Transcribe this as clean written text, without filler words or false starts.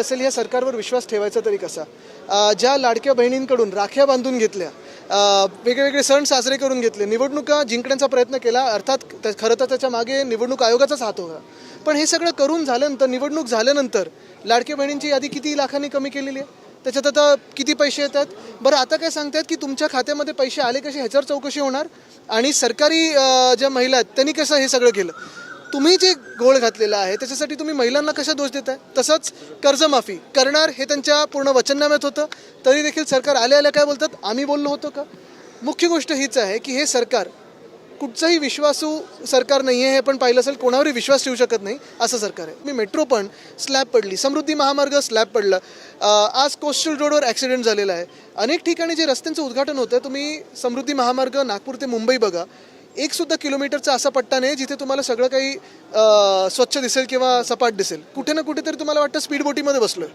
असेल या सरकारवर विश्वास ठेवायचा तरी कसा? ज्या लाडक्या बहिणींकडून राख्या बांधून घेतल्या, वेगवेगळे सण साजरे करून घेतले, निवडणुका जिंकण्याचा प्रयत्न केला, अर्थात खरं तर त्याच्या मागे निवडणूक आयोगाचाच हात होता. पण हे सगळं करून झाल्यानंतर, निवडणूक झाल्यानंतर लाडक्या बहिणींची यादी किती लाखांनी कमी केलेली आहे? त्याच्यात आता किती पैसे येतात? बरं, आता काय सांगतात की तुमच्या खात्यामध्ये पैसे आले कसे ह्याच्यावर चौकशी होणार, आणि सरकारी ज्या महिला आहेत त्यांनी कसं हे सगळं केलं? तुम्ही जे गोळ घातलेला आहे त्याच्यासाठी तुम्ही महिलांना कशा दोष देताय? तसंच कर्जमाफी करणार हे त्यांच्या पूर्ण वचननाम्यात होतं, तरी देखील सरकार आल्या काय बोलतात, आम्ही बोललो होतो का? मुख्य गोष्ट हीच आहे की हे सरकार कुठचंही विश्वासू सरकार नाही आहे. हे पण पाहिलं असेल, कोणावरही विश्वास ठेवू शकत नाही असं सरकार आहे. मी मेट्रो पण स्लॅब पडली, समृद्धी महामार्ग स्लॅब पडलं, आज कोस्टल रोडवर ॲक्सिडेंट झालेला आहे. अनेक ठिकाणी जे रस्त्यांचं उद्घाटन होतं, तुम्ही समृद्धी महामार्ग नागपूर ते मुंबई बघा, एक सुद्धा किलोमीटरचा असा पट्टा नाही जिथे तुम्हाला सगळं काही स्वच्छ दिसेल किंवा सपाट दिसेल. कुठे ना कुठेतरी तुम्हाला वाटतं स्पीड बोटीमध्ये बसलोय.